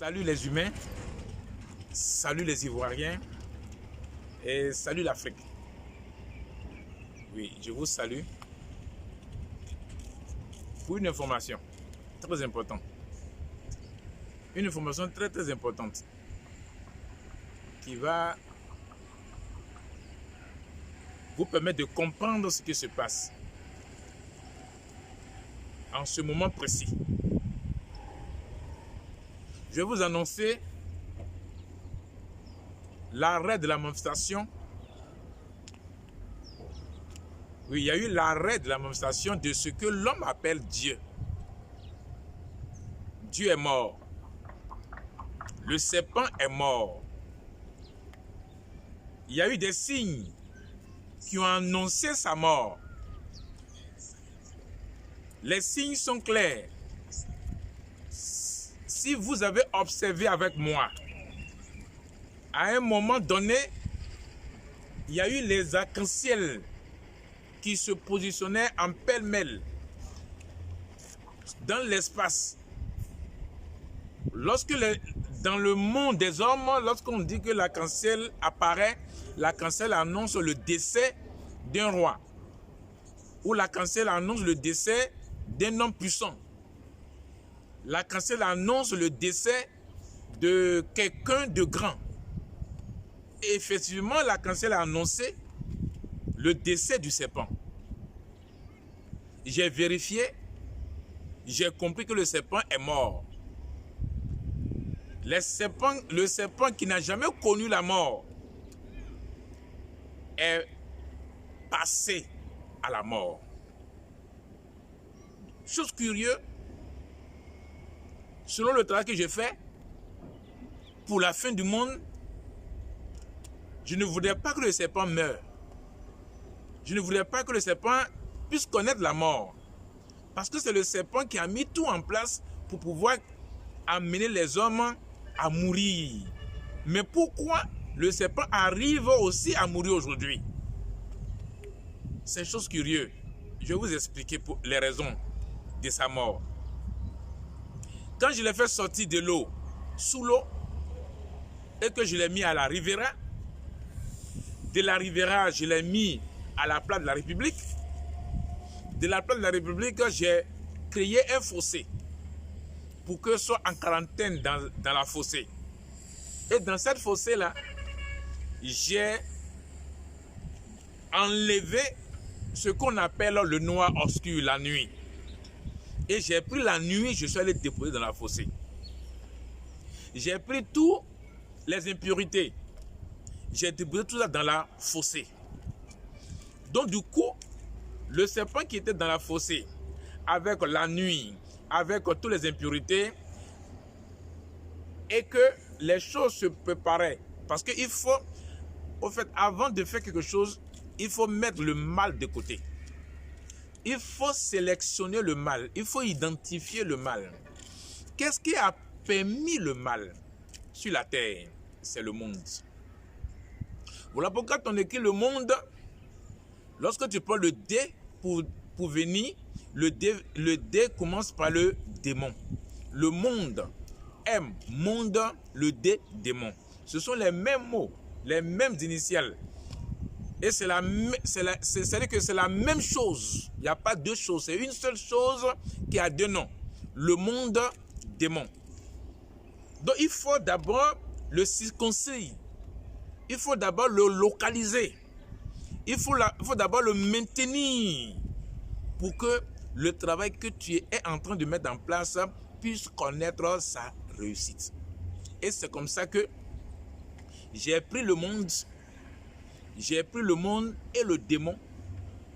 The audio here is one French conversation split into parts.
Salut les humains, salut les Ivoiriens et salut l'Afrique. Oui, je vous salue pour une information très importante. Une information très importante qui va vous permettre de comprendre ce qui se passe en ce moment précis. Je vais vous annoncer l'arrêt de la manifestation. Oui, il y a eu l'arrêt de la manifestation de ce que l'homme appelle Dieu. Dieu est mort. Le serpent est mort. Il y a eu des signes qui ont annoncé sa mort. Les signes sont clairs. Si vous avez observé avec moi, à un moment donné, il y a eu les arcs-en-ciel qui se positionnaient en pêle-mêle dans l'espace. Dans le monde des hommes, lorsqu'on dit que l'arc-en-ciel apparaît, l'arc-en-ciel annonce le décès d'un roi. Ou l'arc-en-ciel annonce le décès d'un homme puissant. L'arc-en-ciel annonce le décès de quelqu'un de grand. Et effectivement, l'arc-en-ciel a annoncé le décès du serpent. J'ai vérifié, j'ai compris que le serpent est mort. Le serpent qui n'a jamais connu la mort est passé à la mort. Chose curieuse, selon le travail que j'ai fait, pour la fin du monde, je ne voudrais pas que le serpent meure. Je ne voudrais pas que le serpent puisse connaître la mort. Parce que c'est le serpent qui a mis tout en place pour pouvoir amener les hommes à mourir. Mais pourquoi le serpent arrive aussi à mourir aujourd'hui? C'est chose curieuse. Je vais vous expliquer les raisons de sa mort. Quand je l'ai fait sortir de l'eau, sous l'eau, et que je l'ai mis à la Riviera, de la Riviera, je l'ai mis à la place de la République. De la place de la République, j'ai créé un fossé pour que soit en quarantaine dans la fossé. Et dans cette fossé-là, j'ai enlevé ce qu'on appelle le noir obscur, la nuit. Et j'ai pris la nuit, je suis allé déposer dans la fossé. J'ai pris toutes les impuretés. J'ai déposé tout ça dans la fossé. Donc du coup, le serpent qui était dans la fossé, avec la nuit, avec toutes les impuretés, et que les choses se préparaient. Parce qu'il faut, au fait, avant de faire quelque chose, il faut mettre le mal de côté. Il faut sélectionner le mal. Il faut identifier le mal. Qu'est-ce qui a permis le mal sur la terre? C'est le monde. Voilà pourquoi quand on écrit le monde, lorsque tu prends le dé pour venir, le dé commence par le démon. Le monde, M, monde, le dé, démon. Ce sont les mêmes mots, les mêmes initiales. Et c'est-à-dire que c'est la même chose. Il n'y a pas deux choses. C'est une seule chose qui a deux noms. Le monde, démon. Donc il faut d'abord le circoncire. Il faut d'abord le localiser. Il faut d'abord le maintenir pour que le travail que tu es en train de mettre en place puisse connaître sa réussite. Et c'est comme ça que j'ai pris le monde et le démon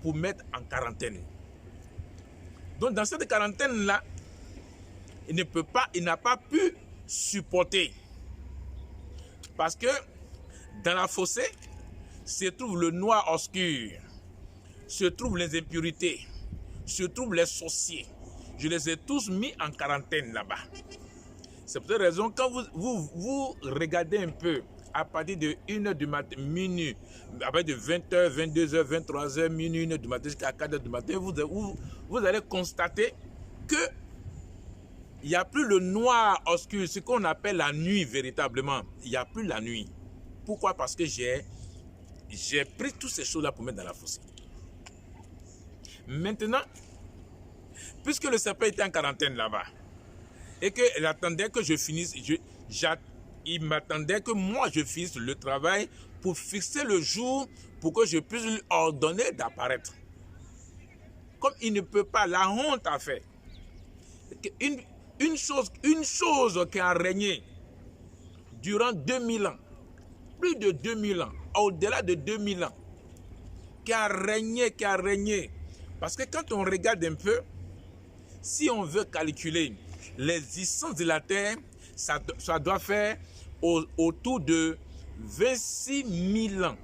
pour mettre en quarantaine. Donc dans cette quarantaine-là, il n'a pas pu supporter. Parce que dans la fossé se trouve le noir obscur, se trouvent les impuretés, se trouvent les sorciers. Je les ai tous mis en quarantaine là-bas. C'est pour cette raison, quand vous regardez un peu, à partir de 1h du matin, minuit, à partir de 20h, 22h, 23h, minuit, 1h du matin jusqu'à 4h du matin, vous allez constater qu'il Il n'y a plus le noir obscur, ce qu'on appelle la nuit véritablement. Il n'y a plus la nuit. Pourquoi? Parce que j'ai pris toutes ces choses-là pour mettre dans la fossée. Maintenant, puisque le serpent était en quarantaine là-bas, et qu'il attendait que je finisse, il m'attendait que moi je finisse le travail pour fixer le jour pour que je puisse lui ordonner d'apparaître. Comme il ne peut pas, la honte a fait. Une chose qui a régné durant 2000 ans, plus de 2000 ans, au-delà de 2000 ans, qui a régné. Parce que quand on regarde un peu, si on veut calculer l'existence de la Terre, ça doit faire autour de 26 000 ans.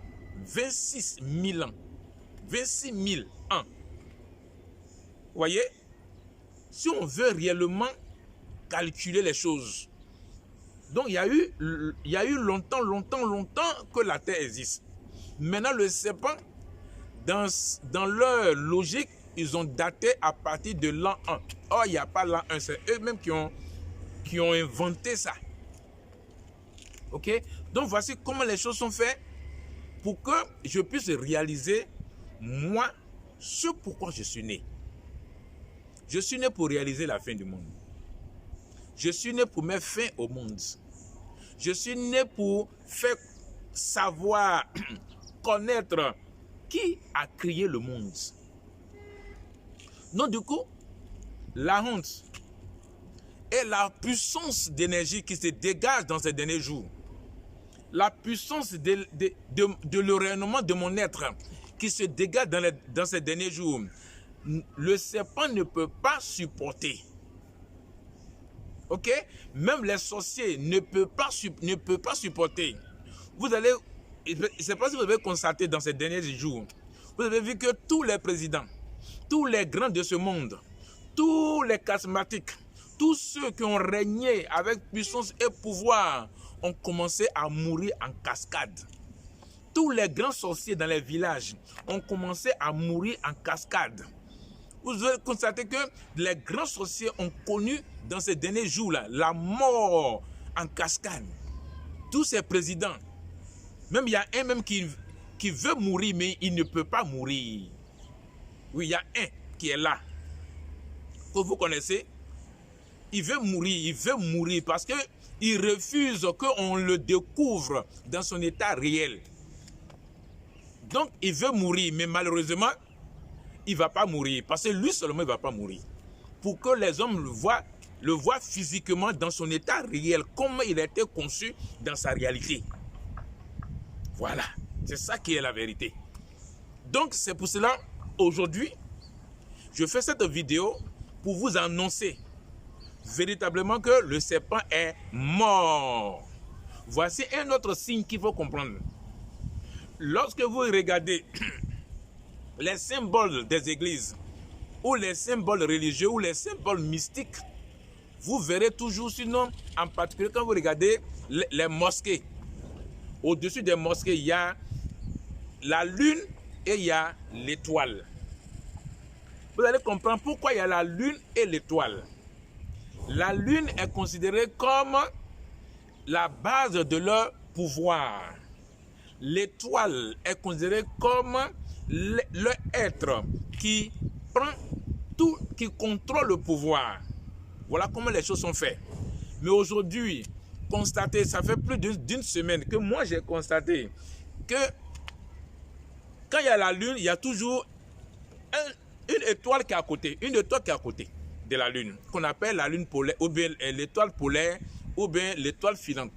26 000 ans. 26 000 ans. Vous voyez? Si on veut réellement calculer les choses. Donc, il y a eu longtemps que la Terre existe. Maintenant, le serpent, dans leur logique, ils ont daté à partir de l'an 1. Or, il n'y a pas l'an 1, c'est eux-mêmes qui ont inventé ça. Ok? Donc, voici comment les choses sont faites pour que je puisse réaliser, moi, ce pourquoi je suis né. Je suis né pour réaliser la fin du monde. Je suis né pour mettre fin au monde. Je suis né pour faire savoir, connaître qui a créé le monde. Donc du coup, la honte et la puissance d'énergie qui se dégage dans ces derniers jours, la puissance de le rayonnement de mon être qui se dégage dans ces derniers jours, le serpent ne peut pas supporter. Ok? Même les sorciers ne peuvent pas supporter. Vous allez, je ne sais pas si vous avez constaté dans ces derniers jours, vous avez vu que tous les présidents, tous les grands de ce monde, tous les charismatiques, tous ceux qui ont régné avec puissance et pouvoir ont commencé à mourir en cascade. Tous les grands sorciers dans les villages ont commencé à mourir en cascade. Vous avez constaté que les grands sorciers ont connu dans ces derniers jours-là la mort en cascade. Tous ces présidents, même il y a un même qui veut mourir, mais il ne peut pas mourir. Oui, il y a un qui est là, que vous connaissez. Il veut mourir parce qu'il refuse qu'on le découvre dans son état réel. Donc, il veut mourir, mais malheureusement, il ne va pas mourir, parce que lui seulement ne va pas mourir. Pour que les hommes le voient physiquement dans son état réel, comme il a été conçu dans sa réalité. Voilà, c'est ça qui est la vérité. Donc c'est pour cela, aujourd'hui, je fais cette vidéo pour vous annoncer véritablement que le serpent est mort. Voici un autre signe qu'il faut comprendre. Lorsque vous regardez les symboles des églises, ou les symboles religieux, ou les symboles mystiques, vous verrez toujours, sinon, en particulier quand vous regardez les mosquées. Au-dessus des mosquées, il y a la lune et il y a l'étoile. Vous allez comprendre pourquoi il y a la lune et l'étoile. La lune est considérée comme la base de leur pouvoir. L'étoile est considérée comme le être qui prend tout, qui contrôle le pouvoir. Voilà comment les choses sont faites. Mais aujourd'hui, constatez, ça fait plus d'une semaine que moi j'ai constaté que quand il y a la lune, il y a toujours une étoile qui est à côté, une étoile qui est à côté de la lune, qu'on appelle la lune polaire, ou bien l'étoile polaire, ou bien l'étoile filante.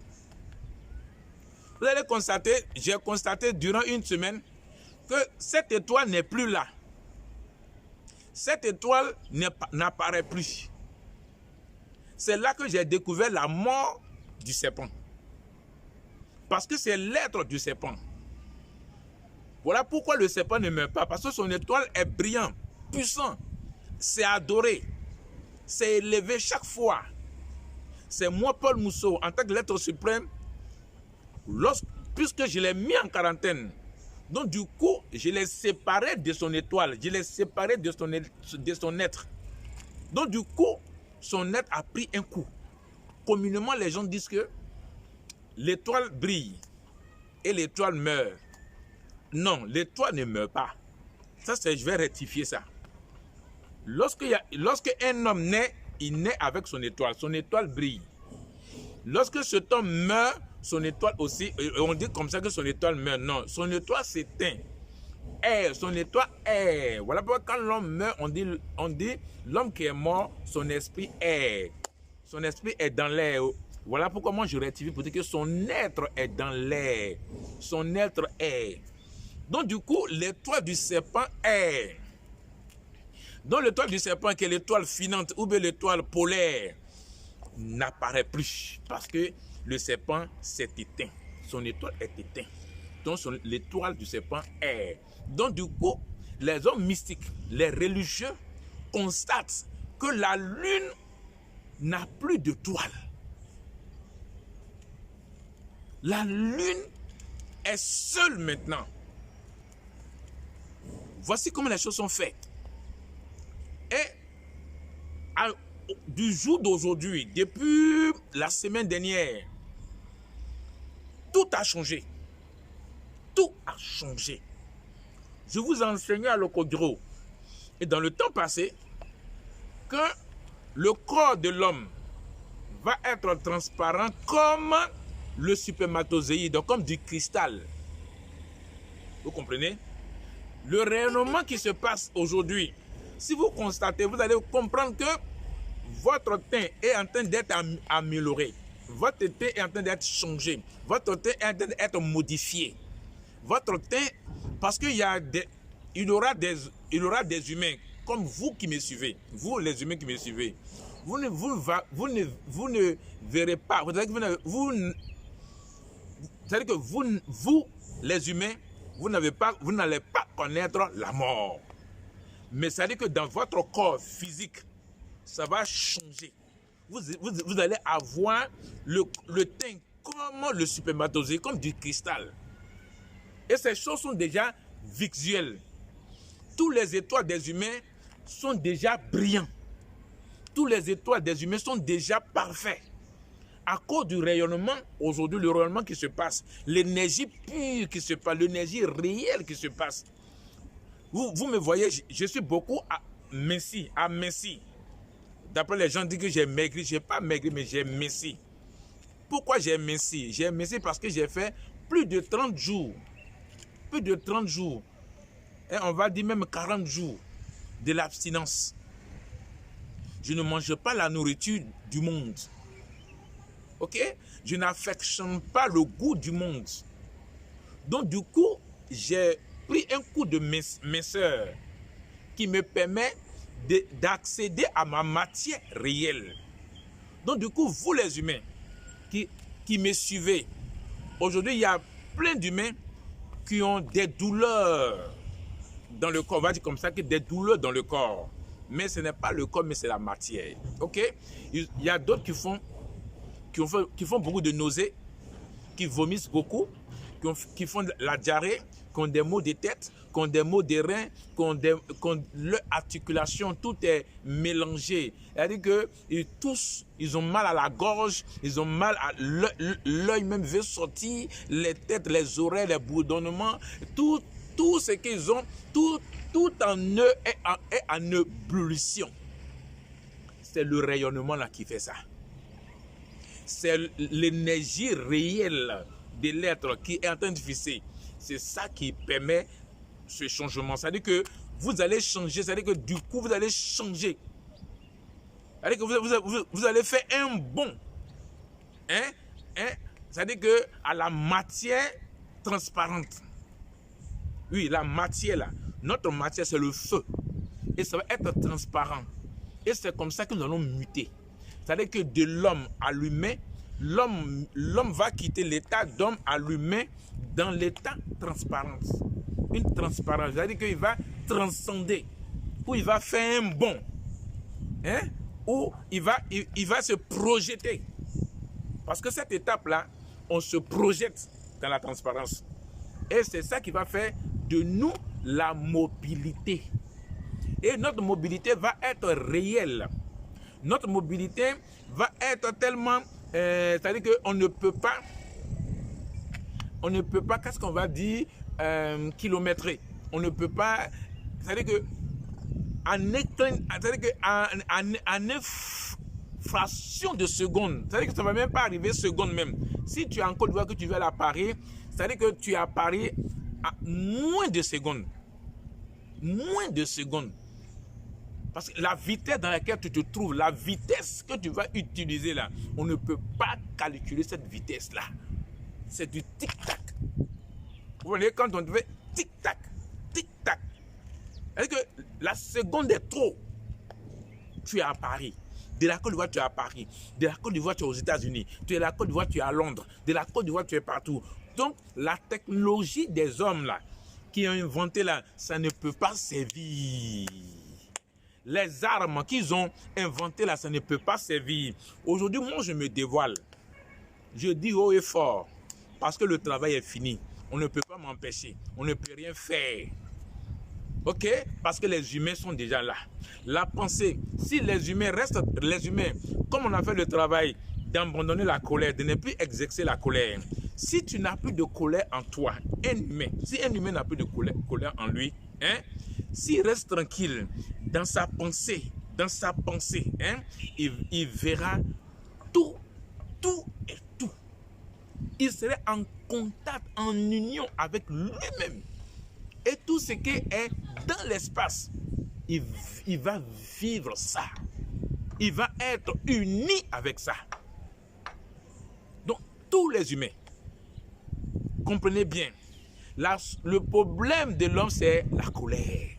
Vous allez constater, j'ai constaté durant une semaine que cette étoile n'est plus là. Cette étoile n'apparaît plus. C'est là que j'ai découvert la mort du serpent. Parce que c'est l'être du serpent. Voilà pourquoi le serpent ne meurt pas. Parce que son étoile est brillante, puissant. C'est adoré. C'est élevé chaque fois. C'est moi, Paul Mousseau, en tant que l'être suprême, puisque je l'ai mis en quarantaine. Donc du coup, je l'ai séparé de son étoile. Je l'ai séparé de son être. Donc du coup, son être a pris un coup. Communément, les gens disent que l'étoile brille et l'étoile meurt. Non, l'étoile ne meurt pas. Ça, je vais rectifier ça. Lorsque un homme naît, il naît avec son étoile brille. Lorsque cet homme meurt, son étoile aussi, on dit comme ça que son étoile meurt. Non, son étoile s'éteint. Son étoile est. Voilà pourquoi quand l'homme meurt, on dit l'homme qui est mort, son esprit est. Son esprit est dans l'air. Voilà pourquoi moi je rectifie pour dire que son être est dans l'air. Son être est. Donc du coup, l'étoile du serpent est. Donc l'étoile du serpent qui est l'étoile filante ou bien l'étoile polaire n'apparaît plus parce que le serpent s'est éteint. Son étoile est éteinte. Donc l'étoile du serpent est. Donc du coup, les hommes mystiques, les religieux constatent que la lune n'a plus de toile. La lune est seule maintenant. Voici comment les choses sont faites. Et du jour d'aujourd'hui, depuis la semaine dernière, tout a changé. Tout a changé. Je vous ai enseigné à l'Okodro et dans le temps passé que le corps de l'homme va être transparent comme le spermatozoïde, comme du cristal. Vous comprenez? Le rayonnement qui se passe aujourd'hui, si vous constatez, vous allez comprendre que votre teint est en train d'être amélioré. Votre teint est en train d'être changé. Votre teint est en train d'être modifié. Votre teint, parce qu'il y aura des humains comme vous qui me suivez. Vous, les humains qui me suivez. Vous ne verrez pas. C'est-à-dire que vous, les humains, vous n'allez pas connaître la mort. Mais c'est-à-dire que dans votre corps physique, ça va changer. Vous allez avoir le teint comme le spermatozoïde, comme du cristal. Et ces choses sont déjà visuelles. Tous les étoiles des humains sont déjà brillants. Tous les étoiles des humains sont déjà parfaits. À cause du rayonnement, aujourd'hui, le rayonnement qui se passe, l'énergie pure qui se passe, l'énergie réelle qui se passe. Vous me voyez, je suis beaucoup aminci. D'après les gens disent que j'ai maigri. Je n'ai pas maigri, mais j'ai aminci. Pourquoi j'ai aminci? J'ai aminci parce que j'ai fait plus de 30 jours. Plus de 30 jours. Et on va dire même 40 jours de l'abstinence. Je ne mange pas la nourriture du monde. Ok? Je n'affectionne pas le goût du monde. Donc du coup, j'ai pris un coup de minceur qui me permet d'accéder à ma matière réelle. Donc du coup, vous les humains qui me suivez, aujourd'hui il y a plein d'humains qui ont des douleurs dans le corps, on va dire comme ça, que des douleurs dans le corps. Mais ce n'est pas le corps, mais c'est la matière. Ok? Il y a d'autres qui font beaucoup de nausées, qui vomissent beaucoup, qui font la diarrhée, qui ont des maux de tête, qui ont des maux de reins, qui ont leur articulation, tout est mélangé. C'est-à-dire que ils ont mal à la gorge, ils ont mal à l'œil même veut sortir, les têtes, les oreilles, les bourdonnements, tout ce qu'ils ont, tout en eux est en ébullition. C'est le rayonnement là qui fait ça. C'est l'énergie réelle de l'être qui est en train de fisser. C'est ça qui permet ce changement. C'est-à-dire que vous allez changer, c'est-à-dire que du coup, vous allez changer. C'est-à-dire que vous allez faire un bond. C'est-à-dire que à la matière transparente. Oui, la matière là. Notre matière, c'est le feu. Et ça va être transparent. Et c'est comme ça que nous allons muter. C'est-à-dire que de l'homme à l'humain, l'homme va quitter l'état d'homme à l'humain dans l'état transparence. Une transparence, c'est-à-dire qu'il va transcender, ou il va faire un bond, ou il va se projeter. Parce que cette étape-là, on se projette dans la transparence. Et c'est ça qui va faire de nous la mobilité. Et notre mobilité va être réelle. notre mobilité va être tellement... c'est-à-dire qu'on ne peut pas... qu'est-ce qu'on va dire, kilométrer. On ne peut pas... C'est-à-dire que en fraction de seconde, c'est-à-dire que ça ne va même pas arriver seconde même. Si tu es en Côte d'Ivoire que tu veux aller à Paris, c'est-à-dire que tu es à Paris à moins de secondes. Moins de secondes. Parce que la vitesse dans laquelle tu te trouves, la vitesse que tu vas utiliser là, on ne peut pas calculer cette vitesse-là. C'est du tic-tac. Vous voyez, quand on fait tic-tac, tic-tac, c'est-à-dire que la seconde est trop. Tu es à Paris. De la Côte d'Ivoire, tu es à Paris. De la Côte d'Ivoire, tu es aux États-Unis. De la Côte d'Ivoire, tu es à Londres. De la Côte d'Ivoire, tu es partout. Donc, la technologie des hommes là, qui ont inventé là, ça ne peut pas servir. Les armes qu'ils ont inventées là, ça ne peut pas servir. Aujourd'hui, moi, je me dévoile. Je dis haut et fort, parce que le travail est fini. On ne peut pas m'empêcher. On ne peut rien faire. Ok? Parce que les humains sont déjà là. La pensée, si les humains restent, comme on a fait le travail d'abandonner la colère, de ne plus exercer la colère. Si tu n'as plus de colère en toi, si un humain n'a plus de colère en lui, hein, s'il reste tranquille dans sa pensée, hein, il verra tout et tout. Il serait en contact, en union avec lui-même. Et tout ce qui est dans l'espace, il va vivre ça. Il va être uni avec ça. Donc, tous les humains, comprenez bien, le problème de l'homme, c'est la colère.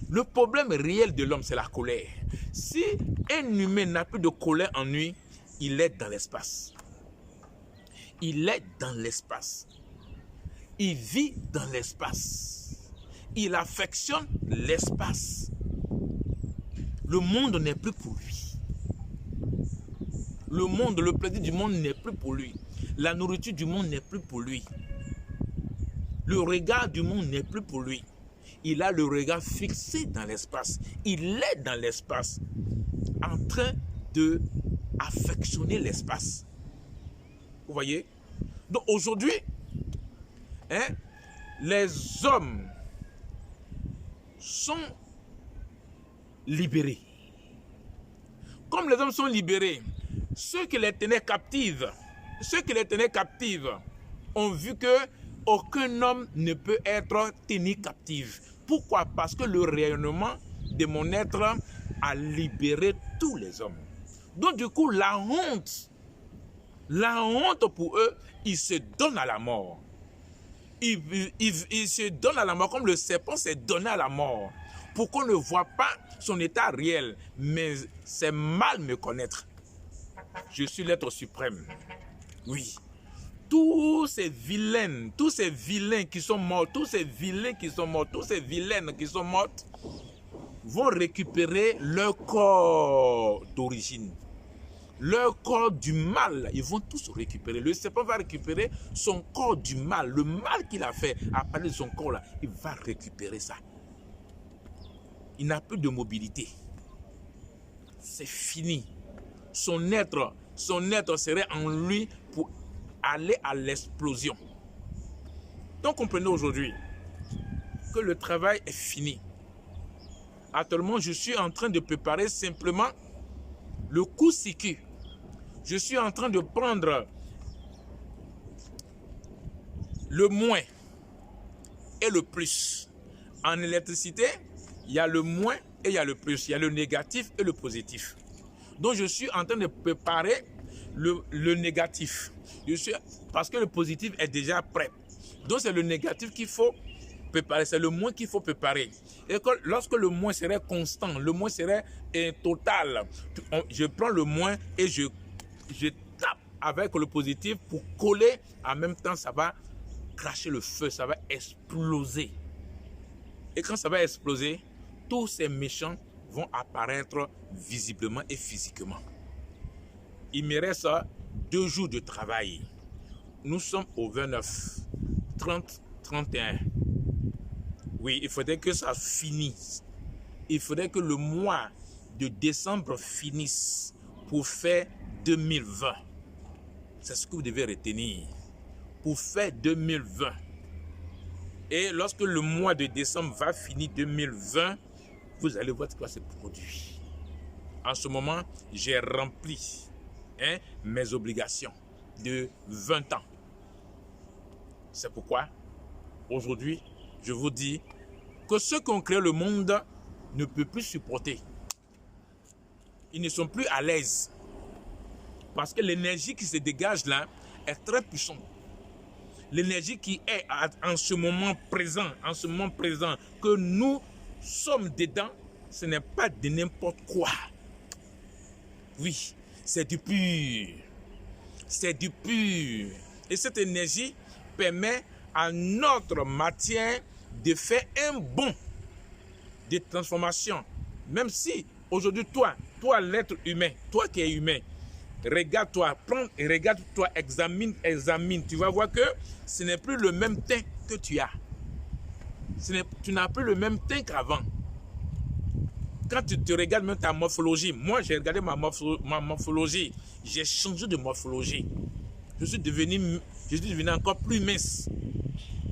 Le problème réel de l'homme, c'est la colère. Si un humain n'a plus de colère en lui, il est dans l'espace. Il est dans l'espace. Il vit dans l'espace. Il affectionne l'espace. Le monde n'est plus pour lui. Le plaisir du monde n'est plus pour lui. La nourriture du monde n'est plus pour lui. Le regard du monde n'est plus pour lui. Il a le regard fixé dans l'espace. Il est dans l'espace, en train de affectionner l'espace. Vous voyez? Donc aujourd'hui, hein, les hommes sont libérés. Comme les hommes sont libérés, ceux qui les tenaient captifs ont vu que aucun homme ne peut être tenu captif. Pourquoi? Parce que le rayonnement de mon être a libéré tous les hommes. Donc du coup, la honte pour eux, ils se donnent à la mort. Ils se donnent à la mort comme le serpent s'est donné à la mort. Pour qu'on ne voit pas son état réel. Mais c'est mal me connaître. Je suis l'être suprême. Oui. Tous ces vilains qui sont morts, tous ces vilaines qui sont mortes, vont récupérer leur corps d'origine. Leur corps du mal, ils vont tous récupérer. Le serpent va récupérer son corps du mal. Le mal qu'il a fait à partir de son corps là, il va récupérer ça. Il n'a plus de mobilité. C'est fini. Son être serait en lui pour aller à l'explosion. Donc comprenez aujourd'hui que le travail est fini. Actuellement, je suis en train de préparer simplement le coup-circuit. Je suis en train de prendre le moins et le plus. En électricité, il y a le moins et il y a le plus. Il y a le négatif et le positif. Donc je suis en train de préparer le négatif. Parce que le positif est déjà prêt. Donc c'est le négatif qu'il faut préparer. C'est le moins qu'il faut préparer. Et que lorsque le moins serait constant, le moins serait total, je prends le moins et je tape avec le positif pour coller. En même temps, ça va cracher le feu, ça va exploser. Et quand ça va exploser, tous ces méchants vont apparaître visiblement et physiquement. Il me reste 2 jours de travail. Nous sommes au 29, 30, 31. Oui, il faudrait que ça finisse. Il faudrait que le mois de décembre finisse pour faire 2020. C'est ce que vous devez retenir. Pour faire 2020. Et lorsque le mois de décembre va finir 2020, vous allez voir ce qui va se produire. En ce moment, j'ai rempli mes obligations de 20 ans. C'est pourquoi, aujourd'hui, je vous dis que ceux qui ont créé le monde ne peuvent plus supporter. Ils ne sont plus à l'aise. Parce que l'énergie qui se dégage là est très puissante. L'énergie qui est en ce moment présent, que nous sommes dedans, ce n'est pas de n'importe quoi. Oui, c'est du pur. C'est du pur. Et cette énergie permet à notre matière de faire un bond de transformation. Même si aujourd'hui, toi l'être humain, toi qui es humain, regarde-toi, prends et regarde-toi, examine. Tu vas voir que ce n'est plus le même teint que tu as. Tu n'as plus le même teint qu'avant. Quand tu te regardes même ta morphologie, moi j'ai regardé ma morphologie, j'ai changé de morphologie. Je suis devenu encore plus mince.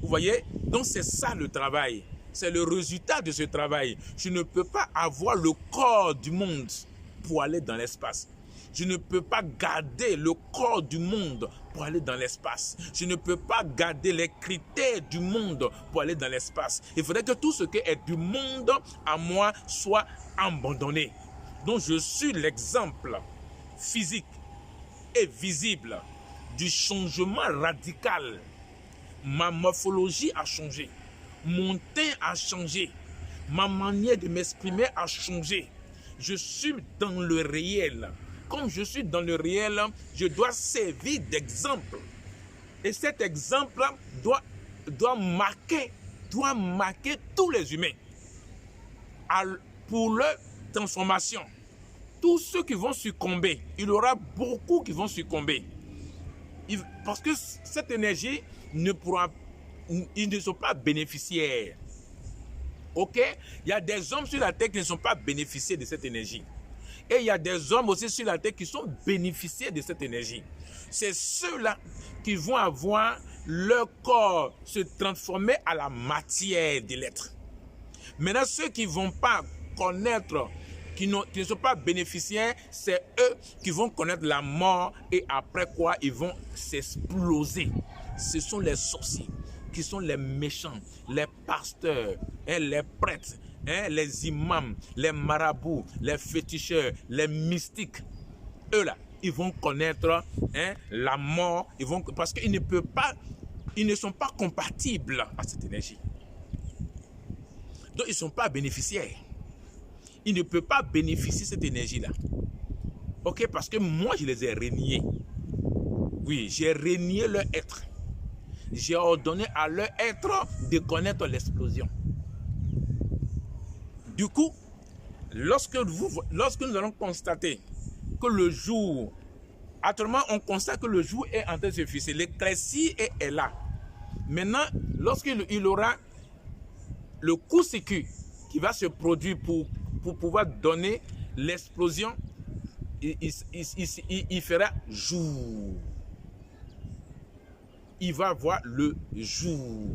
Vous voyez? Donc c'est ça le travail. C'est le résultat de ce travail. Je ne peux pas avoir le corps du monde pour aller dans l'espace. Je ne peux pas garder le corps du monde pour aller dans l'espace. Je ne peux pas garder les critères du monde pour aller dans l'espace. Il faudrait que tout ce qui est du monde à moi soit abandonné. Donc je suis l'exemple physique et visible du changement radical. Ma morphologie a changé. Mon teint a changé. Ma manière de m'exprimer a changé. Je suis dans le réel. Comme je suis dans le réel, je dois servir d'exemple. Et cet exemple doit marquer tous les humains pour leur transformation. Tous ceux qui vont succomber, il y aura beaucoup qui vont succomber. Parce que cette énergie ils ne sont pas bénéficiaires. Ok? Il y a des hommes sur la terre qui ne sont pas bénéficiaires de cette énergie. Et il y a des hommes aussi sur la terre qui sont bénéficiaires de cette énergie. C'est ceux-là qui vont avoir leur corps se transformer à la matière de l'être. Maintenant, ceux qui ne vont pas connaître, qui ne sont pas bénéficiaires, c'est eux qui vont connaître la mort et après quoi ils vont s'exploser. Ce sont les sorciers qui sont les méchants, les pasteurs, les prêtres, les imams, les marabouts, les féticheurs, les mystiques. Eux là, ils vont connaître la mort, parce qu'ils ne sont pas compatibles à cette énergie. Donc ils ne sont pas bénéficiaires. Ils ne peuvent pas bénéficier de cette énergie-là. Ok, parce que moi je les ai reniés. Oui, j'ai renié leur être. J'ai ordonné à leur être de connaître l'explosion. Du coup, lorsque nous allons constater que le jour, actuellement on constate que le jour est en train de se fixer, l'éclaircie est là. Maintenant, lorsqu'il y aura le coup-circuit qui va se produire pour pouvoir donner l'explosion, il fera jour. Il va voir le jour.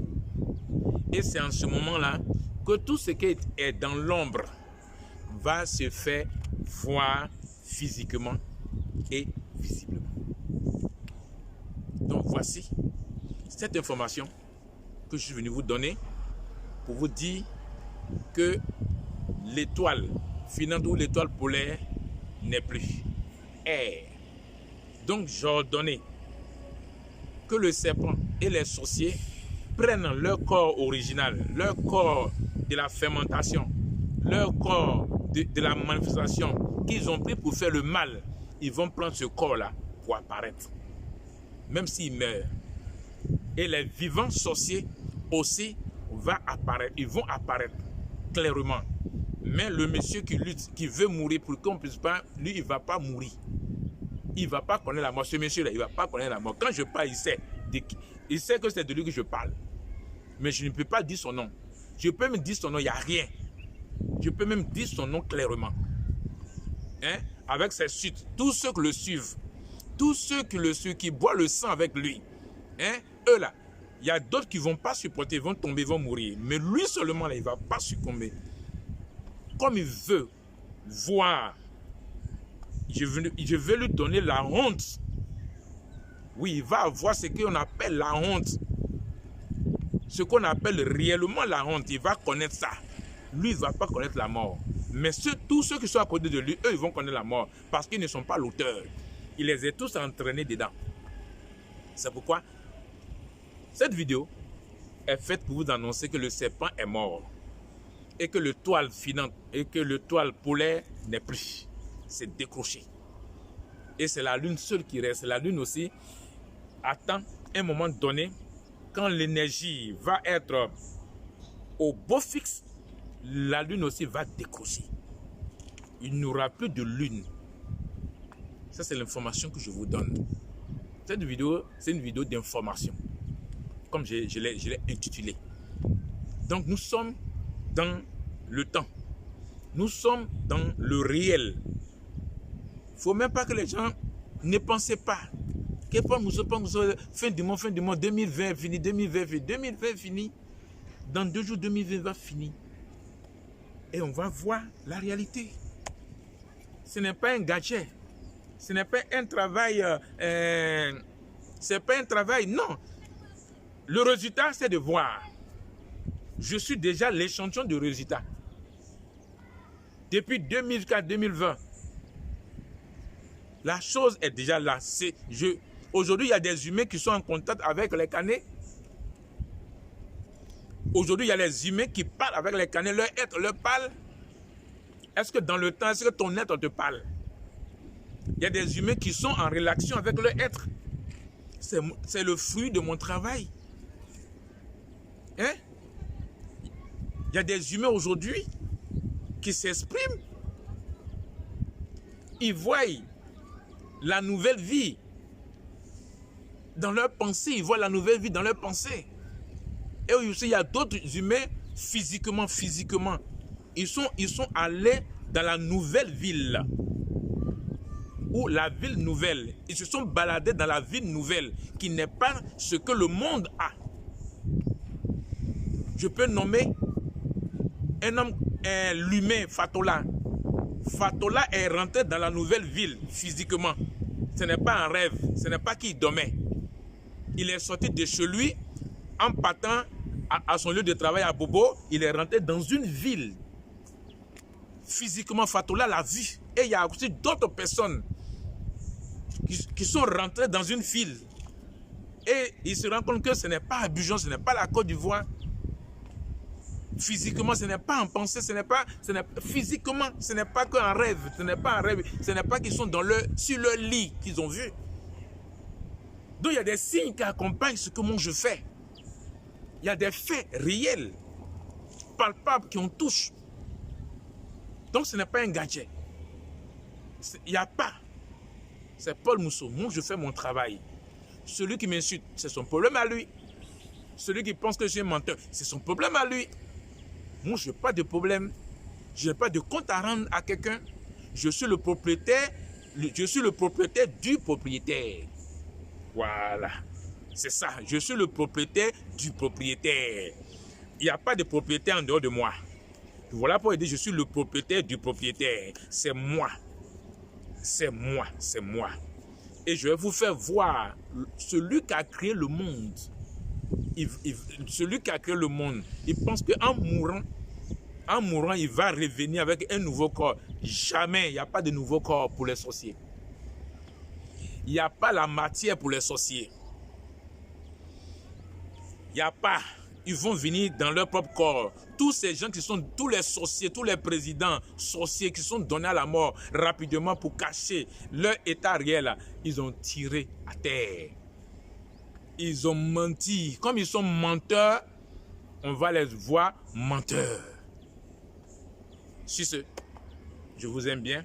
Et c'est en ce moment-là que tout ce qui est dans l'ombre va se faire voir physiquement et visiblement. Donc voici cette information que je suis venu vous donner pour vous dire que l'étoile filante ou l'étoile polaire n'est plus. Donc j'ai ordonné que le serpent et les sorciers prennent leur corps original, leur corps de la fermentation, leur corps de la manifestation qu'ils ont pris pour faire le mal. Ils vont prendre ce corps-là pour apparaître, même s'ils meurent. Et les vivants sorciers aussi ils vont apparaître clairement. Mais le monsieur qui lutte, qui veut mourir pour qu'on puisse pas, lui, il ne va pas mourir. Il ne va pas connaître la mort. Ce monsieur-là, il ne va pas connaître la mort. Quand je parle, il sait que c'est de lui que je parle. Mais je ne peux pas dire son nom. Je peux même dire son nom, il n'y a rien. Je peux même dire son nom clairement. hein, avec ses suites, tous ceux qui le suivent, tous ceux qui le suivent, qui boivent le sang avec lui, hein, eux là, il y a d'autres qui ne vont pas supporter, ils vont tomber, ils vont mourir. Mais lui seulement, là, il ne va pas succomber. Comme il veut voir, je vais lui donner la honte. Oui, il va avoir ce qu'on appelle la honte. Ce qu'on appelle réellement la honte, il va connaître ça. Lui, il ne va pas connaître la mort. Mais tous ceux qui sont à côté de lui, eux, ils vont connaître la mort. Parce qu'ils ne sont pas l'auteur. Il les a tous entraînés dedans. C'est pourquoi cette vidéo est faite pour vous annoncer que le serpent est mort. Et que le toile filante et que le toile polaire n'est plus. C'est décroché. Et c'est la lune seule qui reste. La lune aussi attend un moment donné, quand l'énergie va être au beau fixe, la lune aussi va décrocher. Il n'y aura plus de lune. Ça, c'est l'information que je vous donne. Cette vidéo, c'est une vidéo d'information, comme je l'ai intitulée. Donc, nous sommes dans le temps. Nous sommes dans le réel. Il ne faut même pas que les gens ne pensent pas. Fin du mois, 2020 fini, 2020 fini. Dans 2 jours, 2020 va finir. Et on va voir la réalité. Ce n'est pas un gadget. Ce n'est pas un travail. C'est pas un travail, non. Le résultat, c'est de voir. Je suis déjà l'échantillon du résultat. Depuis 2004-2020, la chose est déjà là. Aujourd'hui, il y a des humains qui sont en contact avec les canets. Aujourd'hui, il y a les humains qui parlent avec les canets. Leur être leur parle. Est-ce que dans le temps, est-ce que ton être te parle? Il y a des humains qui sont en relation avec leur être. C'est le fruit de mon travail. Hein? Il y a des humains aujourd'hui qui s'expriment. Ils voient la nouvelle vie dans leur pensée. Ils voient la nouvelle vie dans leur pensée. Et aussi, il y a d'autres humains physiquement. Ils sont allés dans la nouvelle ville. Ou la ville nouvelle. Ils se sont baladés dans la ville nouvelle qui n'est pas ce que le monde a. Je peux nommer un homme, l'humain Fatola. Fatola est rentré dans la nouvelle ville physiquement. Ce n'est pas un rêve, ce n'est pas qu'il dormait. Il est sorti de chez lui en partant à son lieu de travail à Bobo. Il est rentré dans une ville. Physiquement, Fatola l'a vu. Et il y a aussi d'autres personnes qui sont rentrées dans une ville. Et il se rend compte que ce n'est pas Abidjan, ce n'est pas la Côte d'Ivoire. Physiquement, ce n'est pas en pensée, physiquement, ce n'est pas qu'un rêve, ce n'est pas un rêve, ce n'est pas qu'ils sont sur leur lit qu'ils ont vu. Donc il y a des signes qui accompagnent ce que moi je fais. Il y a des faits réels, palpables qui on touche. Donc ce n'est pas un gadget. Il n'y a pas. C'est Paul Mousseau. Moi je fais mon travail. Celui qui m'insulte, c'est son problème à lui. Celui qui pense que je suis un menteur, c'est son problème à lui. Moi, je n'ai pas de problème. Je n'ai pas de compte à rendre à quelqu'un. Je suis le propriétaire. Je suis le propriétaire du propriétaire. Voilà. C'est ça. Je suis le propriétaire du propriétaire. Il n'y a pas de propriétaire en dehors de moi. Voilà pourquoi il dit je suis le propriétaire du propriétaire. C'est moi. C'est moi. C'est moi. Et je vais vous faire voir celui qui a créé le monde. Celui qui a créé le monde, il pense qu'en mourant, il va revenir avec un nouveau corps. Jamais, il n'y a pas de nouveau corps pour les sorciers. Il n'y a pas la matière pour les sorciers. Il n'y a pas. Ils vont venir dans leur propre corps. Tous ces gens qui sont, tous les sorciers, tous les présidents sorciers qui sont donnés à la mort rapidement pour cacher leur état réel, ils ont tiré à terre. Ils ont menti. Comme ils sont menteurs, on va les voir menteurs. Sur ce, je vous aime bien.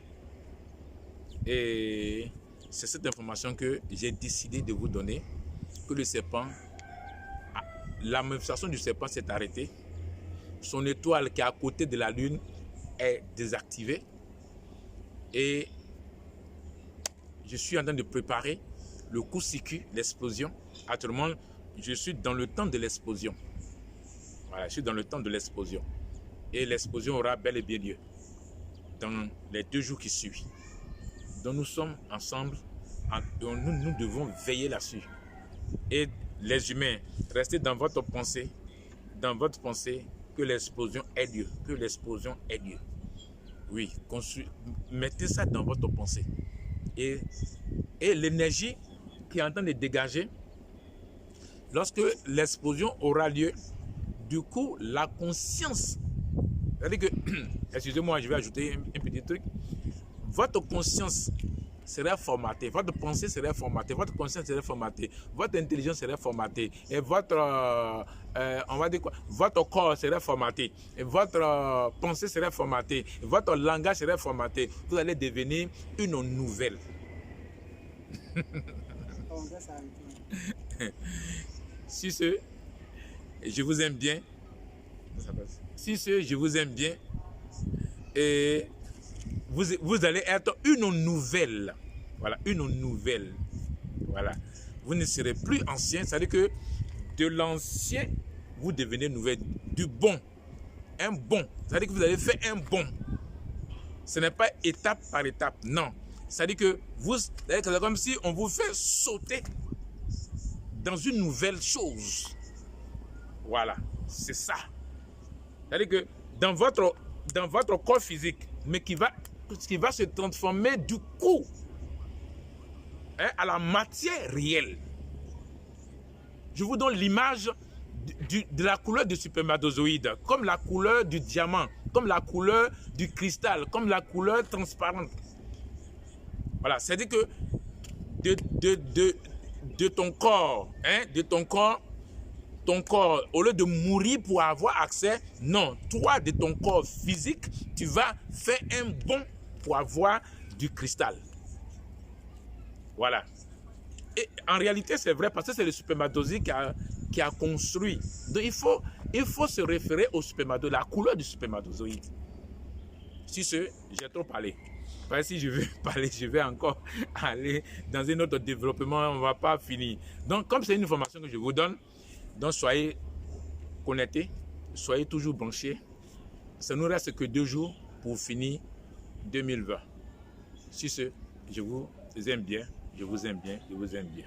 Et c'est cette information que j'ai décidé de vous donner. Que le serpent, la manifestation du serpent s'est arrêtée. Son étoile qui est à côté de la lune est désactivée. Et je suis en train de préparer le coup-circuit, l'explosion. Actuellement, je suis dans le temps de l'explosion. Voilà, je suis dans le temps de l'explosion. Et l'explosion aura bel et bien lieu dans les 2 jours qui suivent. Donc nous sommes ensemble, nous devons veiller là-dessus. Et les humains, restez dans votre pensée, que l'explosion ait lieu, que l'explosion ait lieu. Oui, mettez ça dans votre pensée. Et l'énergie qui est en train de dégager, lorsque l'explosion aura lieu, du coup, la conscience, c'est-à-dire que, excusez-moi, je vais ajouter un petit truc, votre conscience serait formatée, votre pensée serait formatée, votre conscience serait formatée, votre intelligence serait formatée, et votre, on va dire quoi, votre corps serait formaté, et votre pensée serait formatée, et votre langage serait formaté. Vous allez devenir une nouvelle. Si ce, je vous aime bien. Si ce, je vous aime bien. Et vous allez être une nouvelle. Voilà, une nouvelle. Voilà. Vous ne serez plus ancien. C'est-à-dire que de l'ancien, vous devenez nouvelle. Du bon. Un bon. C'est-à-dire que vous allez faire un bon. Ce n'est pas étape par étape. Non. C'est-à-dire que c'est comme si on vous fait sauter dans une nouvelle chose. Voilà. C'est ça. C'est-à-dire que dans votre corps physique, mais qui va se transformer du coup à la matière réelle. Je vous donne l'image de la couleur du spermatozoïde, comme la couleur du diamant, comme la couleur du cristal, comme la couleur transparente. Voilà, c'est-à-dire que de ton corps, ton corps, au lieu de mourir pour avoir accès, non, toi, de ton corps physique, tu vas faire un bond pour avoir du cristal. Voilà. Et en réalité, c'est vrai parce que c'est le spermatozoïde qui a construit. Donc, il faut se référer au spermatozoïde, la couleur du spermatozoïde. Si j'ai trop parlé. Parce que si je veux parler, je vais encore aller dans un autre développement, on ne va pas finir. Donc, comme c'est une information que je vous donne, donc soyez connectés, soyez toujours branchés. Ça nous reste que 2 jours pour finir 2020. Si je vous aime bien, je vous aime bien, je vous aime bien.